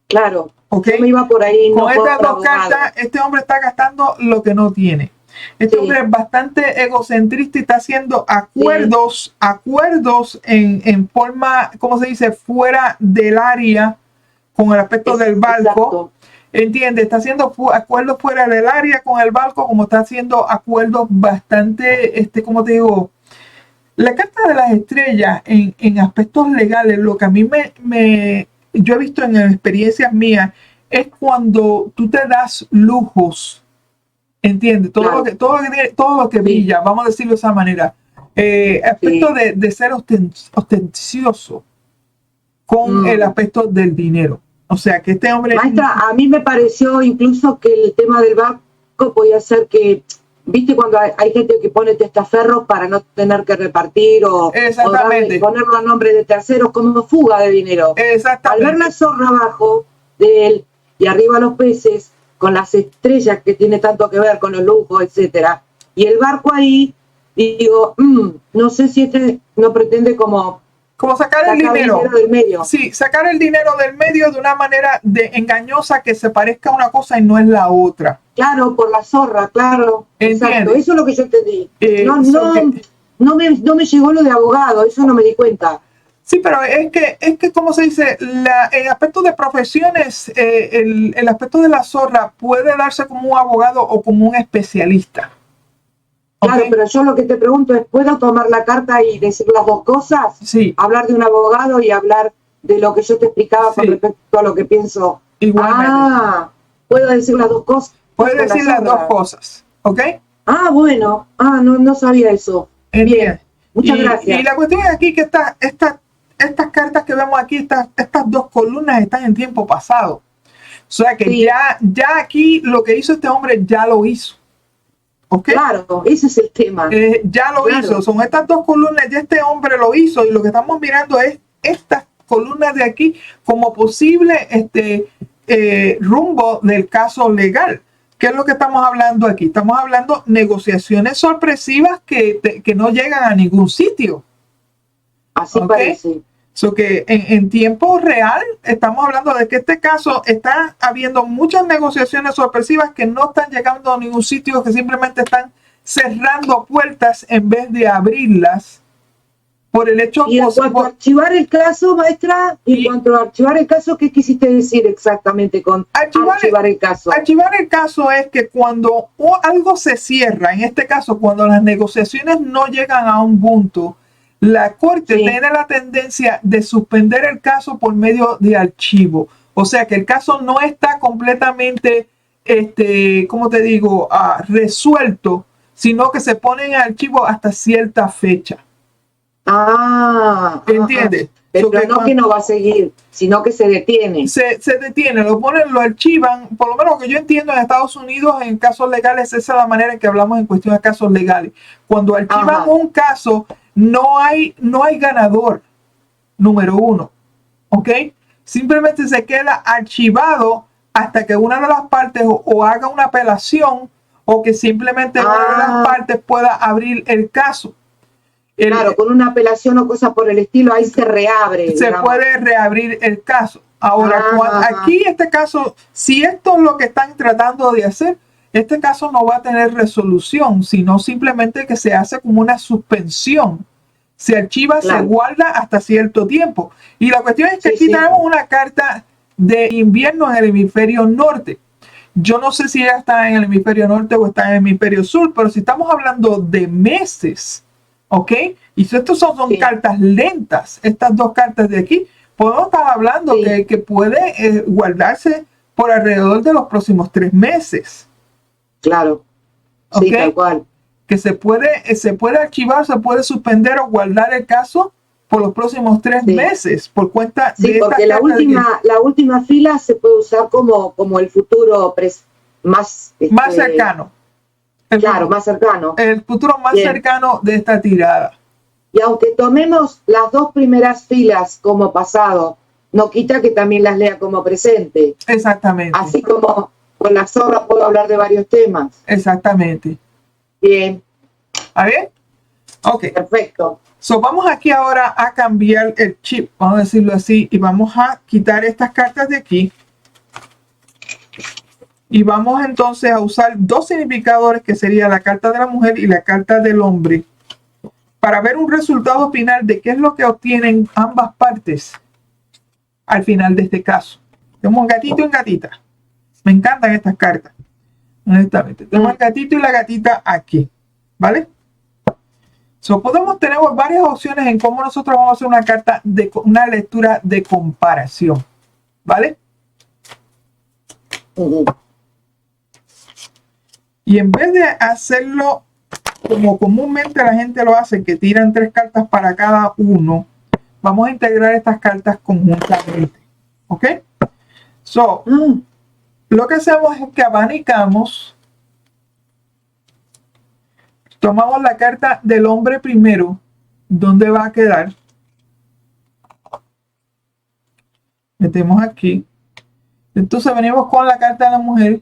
Claro, ¿Ok? yo me iba por ahí, no Con por estas dos abogado. cartas, este hombre está gastando lo que no tiene. Este Sí. hombre es bastante egocentrista y está haciendo acuerdos en forma, ¿cómo se dice? Fuera del área con el aspecto del barco. Exacto. Entiende, está haciendo acuerdos fuera del área con el barco, como está haciendo acuerdos bastante, ¿cómo te digo? La carta de las estrellas en aspectos legales, lo que a mí yo he visto en experiencias mías, es cuando tú te das lujos, ¿entiendes? Todo, Claro. todo lo que Sí. brilla, vamos a decirlo de esa manera. Aspecto Sí. de ser ostencioso con el aspecto del dinero. O sea, que este hombre... Maestra, a mí me pareció incluso que el tema del barco podía ser que, viste, cuando hay gente que pone testaferros para no tener que repartir o Exactamente. ponerlo a nombre de terceros como fuga de dinero. Al Exactamente. ver la zorra abajo de él y arriba los peces, con las estrellas que tiene tanto que ver con los lujos, etcétera, y el barco ahí, digo, no sé si no pretende como sacar el dinero. del medio. Sí, sacar el dinero del medio de una manera engañosa que se parezca a una cosa y no es la otra. Claro, por la zorra, claro. ¿Entiendes? Exacto, eso es lo que yo entendí. Que- No me llegó lo de abogado, eso no me di cuenta. Sí, pero es que ¿cómo se dice? En aspecto de profesiones, el aspecto de la zorra puede darse como un abogado o como un especialista. Claro, ¿Ok? pero yo lo que te pregunto es, ¿puedo tomar la carta y decir las dos cosas? Sí. Hablar de un abogado y hablar de lo que yo te explicaba Sí. con respecto a lo que pienso. Igualmente. Ah, puedo decir las dos cosas. Puede con la decir las zorra. dos cosas. ¿Ok? Ah, bueno. Ah, no sabía eso. Entiende. Bien. Muchas gracias. Y la cuestión es aquí que estas cartas que vemos aquí, estas dos columnas están en tiempo pasado. O sea que Sí. ya aquí lo que hizo este hombre ya lo hizo. ¿Ok? Claro, ese es el tema. Ya lo Claro. hizo. Son estas dos columnas, ya este hombre lo hizo. Y lo que estamos mirando es estas columnas de aquí como posible rumbo del caso legal. ¿Qué es lo que estamos hablando aquí? Estamos hablando negociaciones sorpresivas que no llegan a ningún sitio. Así Ok. parece. So que en tiempo real estamos hablando de que este caso está habiendo muchas negociaciones sorpresivas que no están llegando a ningún sitio, que simplemente están cerrando puertas en vez de abrirlas por el hecho Y en cuanto a archivar el caso, maestra, en cuanto a archivar el caso, ¿qué quisiste decir exactamente con archivar el caso? Archivar el caso es que cuando algo se cierra, en este caso, cuando las negociaciones no llegan a un punto, la corte Sí. tiene la tendencia de suspender el caso por medio de archivo. O sea que el caso no está completamente, ¿cómo te digo?, resuelto, sino que se pone en archivo hasta cierta fecha. ¿Entiendes? Pero no que no va a seguir, sino que se detiene. Se detiene, lo archivan. Por lo menos lo que yo entiendo en Estados Unidos, en casos legales, esa es la manera en que hablamos en cuestión de casos legales. Cuando archivan Ajá. un caso, no hay ganador, número uno. ¿Ok? Simplemente se queda archivado hasta que una de las partes o haga una apelación o que simplemente una de las partes pueda abrir el caso. Claro, con una apelación o cosas por el estilo, ahí se reabre. Se digamos. puede reabrir el caso. Ahora, aquí este caso, si esto es lo que están tratando de hacer, este caso no va a tener resolución, sino simplemente que se hace como una suspensión. Se archiva, Claro. se guarda hasta cierto tiempo. Y la cuestión es que Sí, aquí sí. tenemos una carta de invierno en el hemisferio norte. Yo no sé si ella está en el hemisferio norte o está en el hemisferio sur, pero si estamos hablando de meses, ¿ok? Y si estos son Sí. cartas lentas, estas dos cartas de aquí, podemos estar hablando Sí. que puede guardarse por alrededor de los próximos 3 meses. Claro. Sí, ¿Ok? tal cual. Que se puede archivar, se puede suspender o guardar el caso por los próximos 3 Sí. meses por cuenta Sí, de esta porque la carta de aquí. última fila se puede usar como el futuro más, Más cercano. Claro, más cercano. El futuro más Bien. cercano de esta tirada. Y aunque tomemos las 2 primeras filas como pasado, no quita que también las lea como presente. Exactamente. Así como con la zorra puedo hablar de varios temas. Exactamente. Bien, ¿Está bien? Ok. perfecto. So, vamos aquí ahora a cambiar el chip, vamos a decirlo así, y vamos a quitar estas cartas de aquí. Y vamos entonces a usar 2 significadores, que sería la carta de la mujer y la carta del hombre, para ver un resultado final de qué es lo que obtienen ambas partes al final de este caso. Tenemos un gatito y un gatita. Me encantan estas cartas, honestamente. Tenemos el gatito y la gatita aquí, ¿vale? So, tenemos varias opciones en cómo nosotros vamos a hacer una carta de una lectura de comparación, ¿vale? Ujú. Y en vez de hacerlo como comúnmente la gente lo hace, que tiran 3 cartas para cada uno, vamos a integrar estas cartas conjuntamente, ¿ok? So, Ah, lo que hacemos es que abanicamos, tomamos la carta del hombre primero, ¿dónde va a quedar? Metemos aquí. Entonces venimos con la carta de la mujer.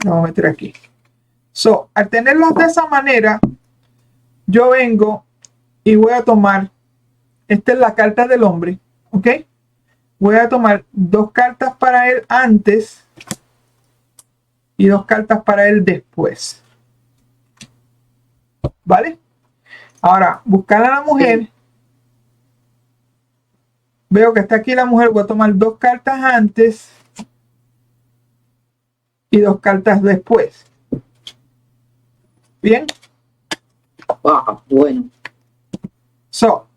La vamos a meter aquí. So, al tenerlas de esa manera, yo vengo y voy a tomar, esta es la carta del hombre, ¿ok? Voy a tomar 2 cartas para él antes y 2 cartas para él después. ¿Vale? Ahora, buscar a la mujer. Veo que está aquí la mujer, voy a tomar 2 cartas antes y 2 cartas después. ¿Bien? bueno. So,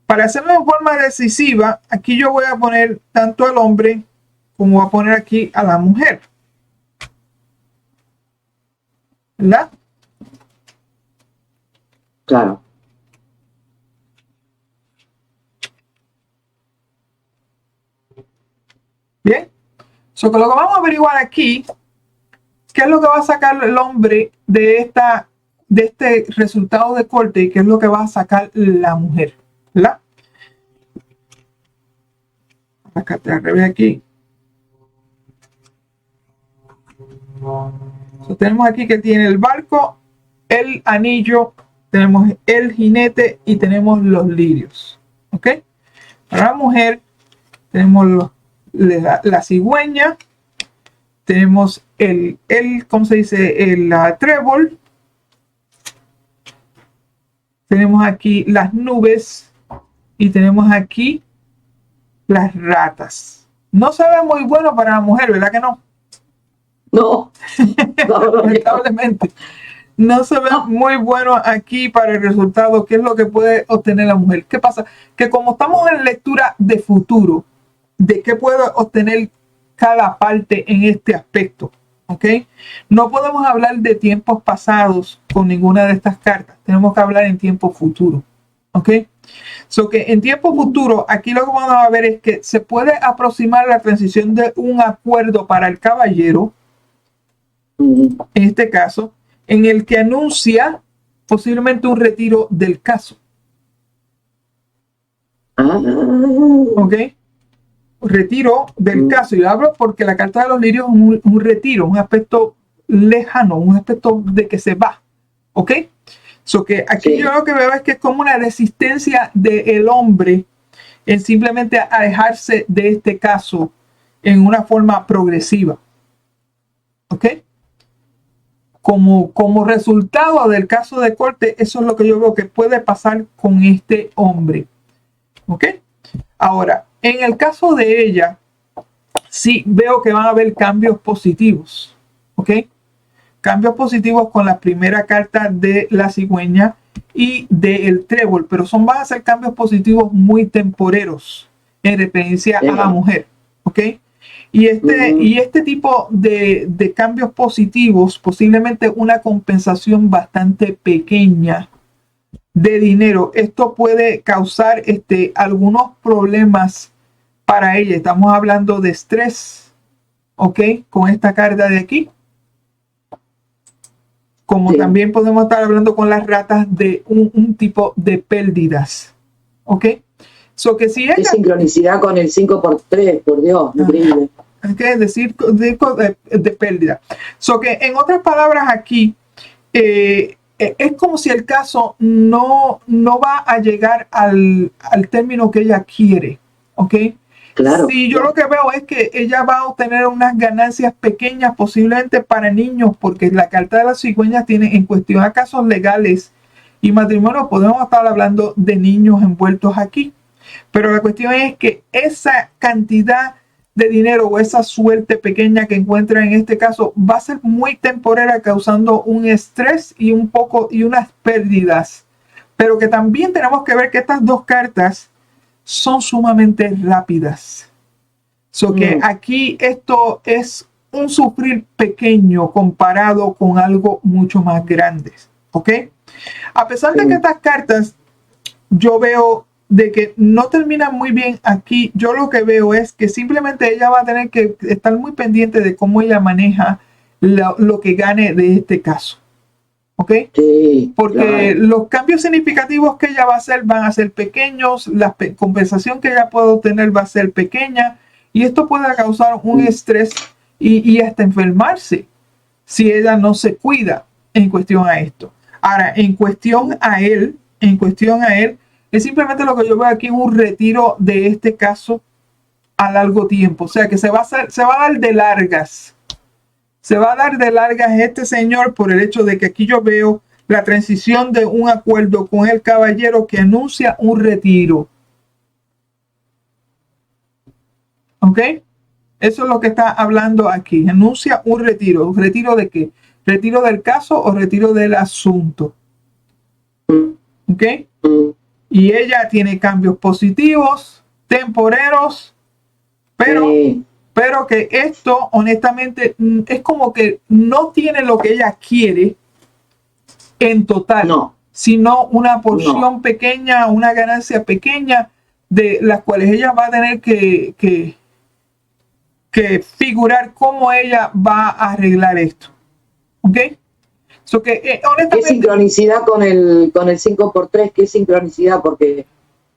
para hacerlo de forma decisiva, aquí yo voy a poner tanto al hombre como voy a poner aquí a la mujer. ¿Verdad? Claro. Bien. So, que lo que vamos a averiguar aquí, qué es lo que va a sacar el hombre de este resultado de corte y qué es lo que va a sacar la mujer. ¿Verdad? Acá te al revés aquí. So, tenemos aquí que tiene el barco, el anillo, tenemos el jinete y tenemos los lirios. ¿Ok? Para la mujer tenemos la cigüeña, tenemos ¿cómo se dice? El trébol. Tenemos aquí las nubes y tenemos aquí las ratas. No se ve muy bueno para la mujer, ¿verdad que no? No. Lamentablemente. No se ve muy bueno aquí para el resultado, qué es lo que puede obtener la mujer. ¿Qué pasa? Que como estamos en lectura de futuro, de qué puede obtener cada parte en este aspecto, ¿ok? No podemos hablar de tiempos pasados con ninguna de estas cartas. Tenemos que hablar en tiempo futuro, ¿ok? So que en tiempo futuro, aquí lo que vamos a ver es que se puede aproximar la transición de un acuerdo para el caballero, en este caso, en el que anuncia posiblemente un retiro del caso. ¿Ok? Retiro del caso. Y hablo porque la carta de los lirios es un retiro, un aspecto lejano, un aspecto de que se va. ¿Ok? So que aquí yo lo que veo es que es como una resistencia del hombre en simplemente alejarse de este caso en una forma progresiva. ¿Ok? Como resultado del caso de corte, eso es lo que yo veo que puede pasar con este hombre. ¿Ok? Ahora, en el caso de ella, sí veo que van a haber cambios positivos. ¿Ok? Cambios positivos con la primera carta de la cigüeña y del trébol, pero van a ser cambios positivos muy temporeros en referencia a la mujer. ¿Ok? Y este tipo de cambios positivos, posiblemente una compensación bastante pequeña de dinero. Esto puede causar algunos problemas para ella. Estamos hablando de estrés, ¿ok? Con esta carta de aquí. Como también podemos estar hablando con las ratas de un tipo de pérdidas, ¿ok? So que si ella, qué sincronicidad con el 5x3, por Dios, increíble. Es decir, de pérdida. So que en otras palabras aquí, es como si el caso no va a llegar al término que ella quiere, ¿ok? Claro. Sí, yo lo que veo es que ella va a obtener unas ganancias pequeñas, posiblemente para niños, porque la carta de las cigüeñas tiene en cuestión a casos legales y matrimonio, podemos estar hablando de niños envueltos aquí. Pero la cuestión es que esa cantidad de dinero o esa suerte pequeña que encuentra en este caso va a ser muy temporera, causando un estrés y unas pérdidas. Pero que también tenemos que ver que estas dos cartas son sumamente rápidas. So que aquí esto es un sufrir pequeño comparado con algo mucho más grande. ¿Ok? A pesar de que estas cartas yo veo de que no terminan muy bien aquí, yo lo que veo es que simplemente ella va a tener que estar muy pendiente de cómo ella maneja lo que gane de este caso. ¿Ok? Sí, porque claro. los cambios significativos que ella va a hacer van a ser pequeños, la compensación que ella puede obtener va a ser pequeña y esto puede causar un estrés y hasta enfermarse si ella no se cuida en cuestión a esto. Ahora, en cuestión a él, es simplemente lo que yo veo aquí, un retiro de este caso a largo tiempo. O sea que se va a dar de largas. Se va a dar de largas este señor por el hecho de que aquí yo veo la transición de un acuerdo con el caballero que anuncia un retiro. ¿Ok? Eso es lo que está hablando aquí. Anuncia un retiro. ¿Un retiro de qué? ¿Retiro del caso o retiro del asunto? ¿Ok? Y ella tiene cambios positivos, temporeros, pero que esto, honestamente, es como que no tiene lo que ella quiere en total, sino una porción pequeña, una ganancia pequeña, de las cuales ella va a tener que figurar cómo ella va a arreglar esto. ¿Ok? So que, honestamente, ¿qué sincronicidad con el 5x3? ¿Qué sincronicidad? Porque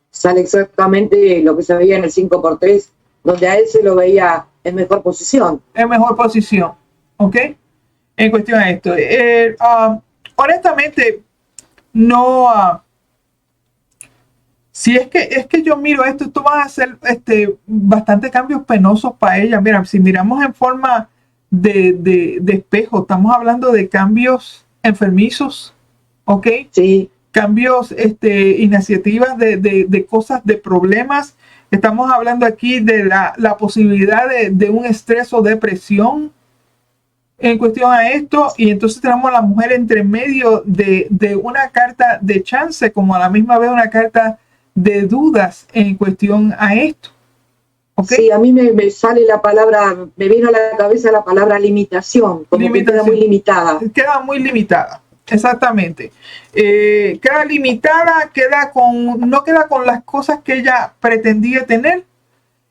sale exactamente lo que se veía en el 5x3, donde a él se lo veía en mejor posición. En mejor posición, ¿ok? En cuestión a esto. Honestamente, no... si es que yo miro esto va a ser bastante cambios penosos para ella. Mira, si miramos en forma de espejo, estamos hablando de cambios enfermizos, ¿ok? Sí. Cambios, iniciativas de cosas, de problemas. Estamos hablando aquí de la posibilidad de un estrés o depresión en cuestión a esto, y entonces tenemos a la mujer entre medio de una carta de chance, como a la misma vez una carta de dudas en cuestión a esto. ¿Okay? Sí, a mí me sale la palabra, me vino a la cabeza la palabra limitación, como que queda muy limitada. Queda muy limitada, exactamente. Queda limitada, no queda con las cosas que ella pretendía tener.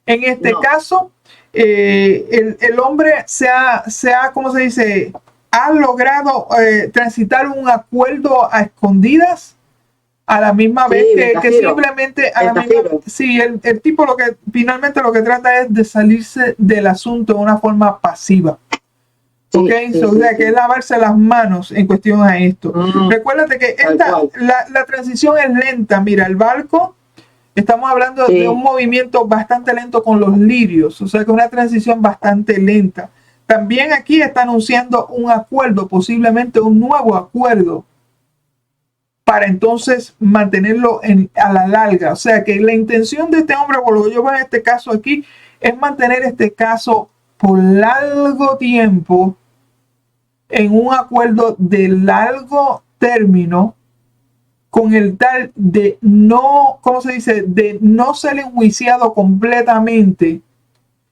En este caso, el hombre ¿cómo se dice? Ha logrado transitar un acuerdo a escondidas, a la misma vez que simplemente el tipo finalmente lo que trata es de salirse del asunto de una forma pasiva. ¿Ok? O sea, que es lavarse las manos en cuestión a esto. Recuérdate que la transición es lenta. Mira, el barco, estamos hablando de un movimiento bastante lento con los lirios, o sea que es una transición bastante lenta. También aquí está anunciando un acuerdo, posiblemente un nuevo acuerdo para entonces mantenerlo a la larga. O sea que la intención de este hombre, por lo que yo veo en este caso aquí, es mantener este caso por largo tiempo en un acuerdo de largo término con el tal de no, ¿cómo se dice? De no ser enjuiciado completamente.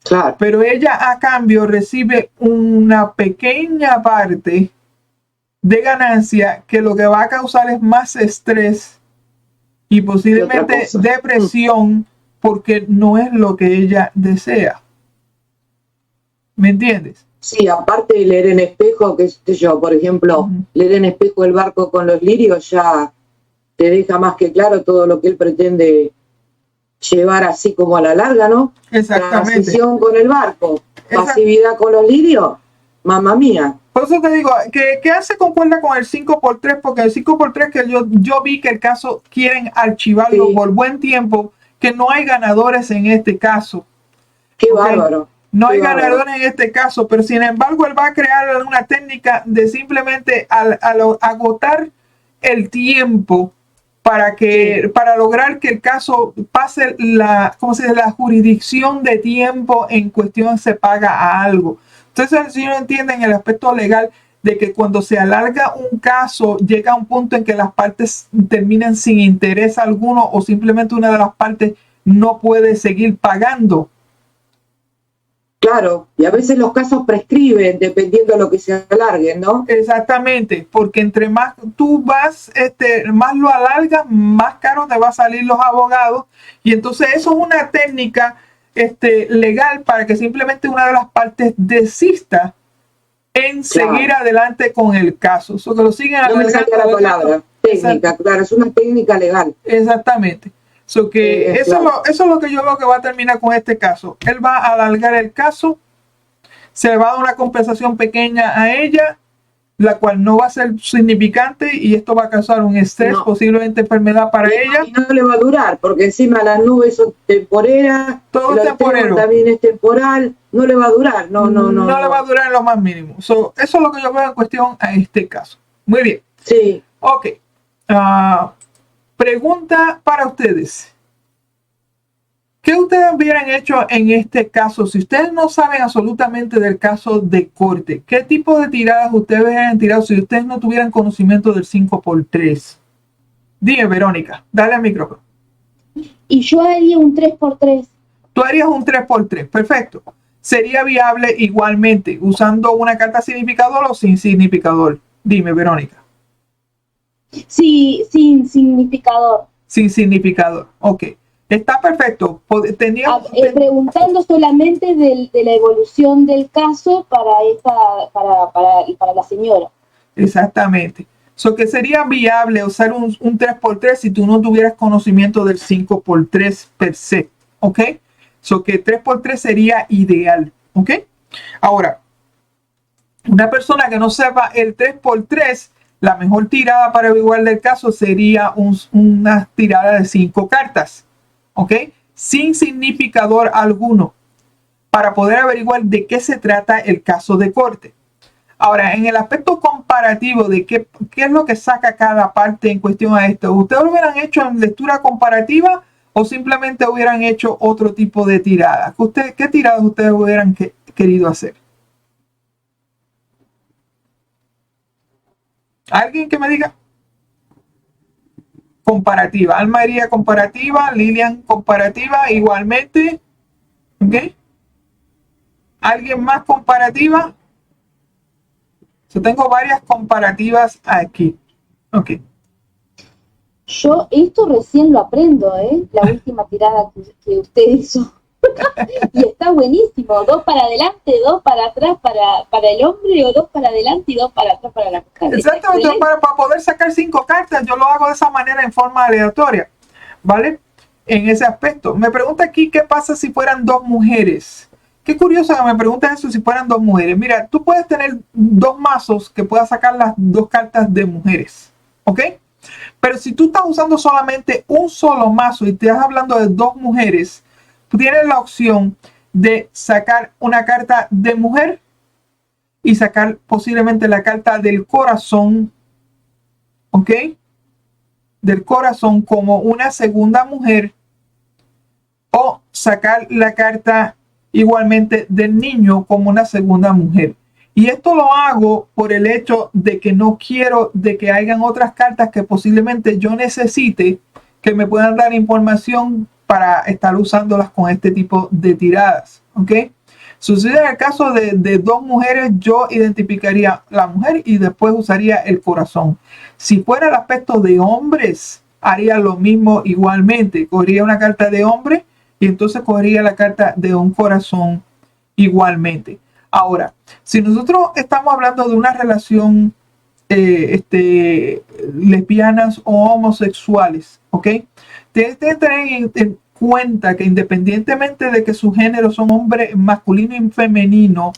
Claro, Pero ella a cambio recibe una pequeña parte de ganancia que lo que va a causar es más estrés y posiblemente cosa. depresión porque no es lo que ella desea. ¿Me entiendes? sí, aparte de leer en espejo, qué sé yo, por ejemplo, Ujú. leer en espejo el barco con los lirios ya te deja más que claro todo lo que él pretende llevar así como a la larga, ¿no? Exactamente. Transición con el barco, Exacto. pasividad con los lirios, mamá mía. Por eso te digo, que hace concuerda con el 5x3, porque el 5x3 que yo vi que el caso quieren archivarlo Sí. por buen tiempo, que no hay ganadores en este caso. Qué Ok. bárbaro. No Qué hay bárbaro. ganadores en este caso, pero sin embargo él va a crear una técnica de simplemente agotar el tiempo para lograr que el caso pase ¿cómo se dice? La jurisdicción de tiempo en cuestión se paga a algo. Entonces, si uno entiende en el aspecto legal de que cuando se alarga un caso llega a un punto en que las partes terminan sin interés alguno o simplemente una de las partes no puede seguir pagando. Claro, y a veces los casos prescriben dependiendo de lo que se alarguen, ¿no? Exactamente, porque entre más tú vas, más lo alargas, más caro te va a salir los abogados. Y entonces eso es una técnica legal para que simplemente una de las partes desista en seguir adelante con el caso. So, que lo siguen No me salía la palabra. Técnica, claro, es una técnica legal. Exactamente. So que eso es lo que yo veo que va a terminar con este caso. Él va a alargar el caso, se le va a dar una compensación pequeña a ella, la cual no va a ser significante y esto va a causar un estrés, posiblemente enfermedad para ella. Y no le va a durar, porque encima las nubes son temporeras, todo es temporero. También es temporal, no le va a durar, no le va a durar en lo más mínimo. So, eso es lo que yo veo en cuestión a este caso. Muy bien. Sí. Ok. Pregunta para ustedes. ¿Qué ustedes hubieran hecho en este caso? Si ustedes no saben absolutamente del caso de corte, ¿qué tipo de tiradas ustedes hubieran tirado si ustedes no tuvieran conocimiento del 5x3? Dime, Verónica, dale al micrófono. Y yo haría un 3x3. Tú harías un 3x3, perfecto. ¿Sería viable igualmente usando una carta significador o sin significador? Dime, Verónica. Sí, sin significador. Sin significador, ok. Está perfecto. Preguntando solamente de la evolución del caso para la señora. Exactamente. So que sería viable usar un 3x3 si tú no tuvieras conocimiento del 5x3 per se. ¿Ok? So que 3x3 sería ideal. ¿Ok? Ahora, una persona que no sepa el 3x3, la mejor tirada para averiguar del caso sería una tirada de 5 cartas. ¿Ok? Sin significador alguno, para poder averiguar de qué se trata el caso de corte. Ahora, en el aspecto comparativo de qué es lo que saca cada parte en cuestión a esto, ¿ustedes lo hubieran hecho en lectura comparativa o simplemente hubieran hecho otro tipo de tirada? ¿Qué tiradas ustedes hubieran querido hacer? ¿Alguien que me diga? Comparativa. Alma iría comparativa, Lilian comparativa, igualmente. ¿Ok? ¿Alguien más comparativa? Yo tengo varias comparativas aquí. Ok. Yo esto recién lo aprendo, la última tirada que usted hizo. Y está buenísimo. 2 para adelante, 2 para atrás para el hombre, o 2 para adelante y 2 para atrás para la mujer. Exactamente, para poder sacar 5 cartas, yo lo hago de esa manera en forma aleatoria, ¿vale? En ese aspecto. Me pregunta aquí, ¿qué pasa si fueran 2 mujeres? Qué curioso que me preguntes eso si fueran 2 mujeres. Mira, tú puedes tener 2 mazos que puedas sacar las 2 cartas de mujeres, ¿ok? Pero si tú estás usando solamente un solo mazo y te estás hablando de 2 mujeres, tú tienes la opción de sacar una carta de mujer y sacar posiblemente la carta del corazón, ¿ok? del corazón como una segunda mujer, o sacar la carta igualmente del niño como una segunda mujer. Y esto lo hago por el hecho de que no quiero de que hayan otras cartas que posiblemente yo necesite que me puedan dar información para estar usándolas con este tipo de tiradas. ¿Ok? Sucede en el caso de dos mujeres, yo identificaría la mujer y después usaría el corazón. Si fuera el aspecto de hombres, haría lo mismo igualmente. Cogería una carta de hombre y entonces cogería la carta de un corazón igualmente. Ahora, si nosotros estamos hablando de una relación lesbianas o homosexuales, ¿ok? Tienes que tener en cuenta que independientemente de que sus géneros son hombre masculino y femenino,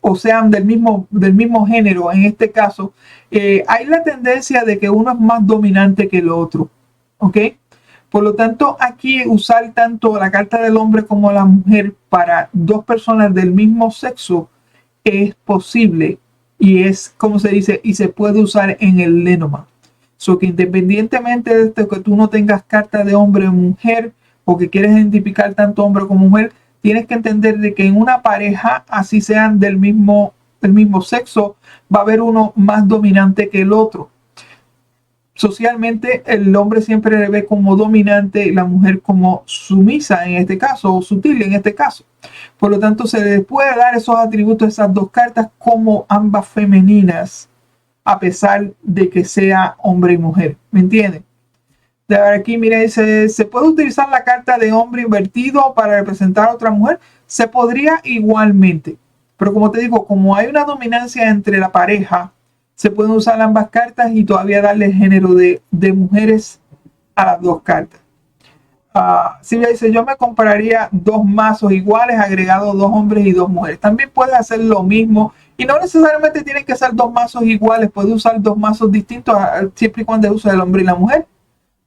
o sean del mismo género, en este caso, hay la tendencia de que uno es más dominante que el otro, ¿ok? Por lo tanto, aquí usar tanto la carta del hombre como la mujer para dos personas del mismo sexo es posible y es, como se dice, y se puede usar en el Lenormand. So que independientemente de esto, que tú no tengas carta de hombre o mujer, o que quieres identificar tanto hombre como mujer, tienes que entender de que en una pareja, así sean del mismo sexo, va a haber uno más dominante que el otro. Socialmente, el hombre siempre le ve como dominante y la mujer como sumisa en este caso, o sutil en este caso. Por lo tanto, se le puede dar esos atributos, esas dos cartas, como ambas femeninas, a pesar de que sea hombre y mujer. ¿Me entienden? De ver aquí, mira, dice, ¿se puede utilizar la carta de hombre invertido para representar a otra mujer? Se podría igualmente. Pero como te digo, como hay una dominancia entre la pareja, se pueden usar ambas cartas y todavía darle género de mujeres a las dos cartas. Silvia dice, yo me compraría dos mazos iguales, agregados dos hombres y dos mujeres. También puedes hacer lo mismo y no necesariamente tienen que ser dos mazos iguales. Puedes usar dos mazos distintos siempre y cuando uses el hombre y la mujer,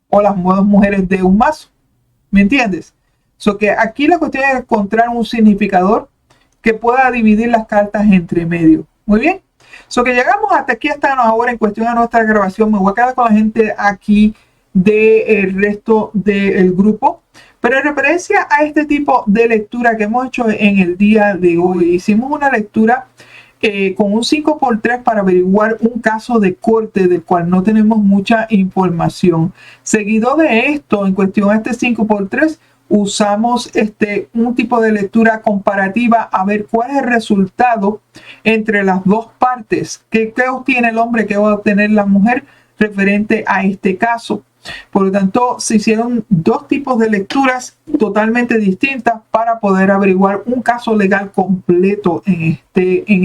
o las dos mujeres de un mazo. ¿Me entiendes? So que aquí la cuestión es encontrar un significador que pueda dividir las cartas entre medio. Muy bien. So que llegamos hasta aquí, hasta ahora en cuestión a nuestra grabación. Me voy a quedar con la gente aquí del resto del grupo. Pero en referencia a este tipo de lectura que hemos hecho en el día de hoy, hicimos una lectura con un 5x3 para averiguar un caso de corte del cual no tenemos mucha información. Seguido de esto, en cuestión a este 5x3, usamos un tipo de lectura comparativa a ver cuál es el resultado entre las dos partes. ¿Qué obtiene el hombre? ¿Qué va a obtener la mujer referente a este caso? Por lo tanto, se hicieron dos tipos de lecturas totalmente distintas para poder averiguar un caso legal completo en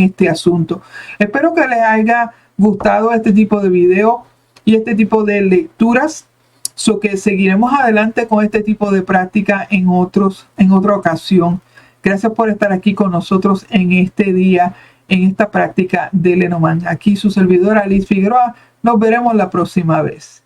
este asunto. Espero que les haya gustado este tipo de video y este tipo de lecturas. So que seguiremos adelante con este tipo de práctica en otra ocasión. Gracias por estar aquí con nosotros en este día, en esta práctica de Lenormand. Aquí su servidora Liz Figueroa. Nos veremos la próxima vez.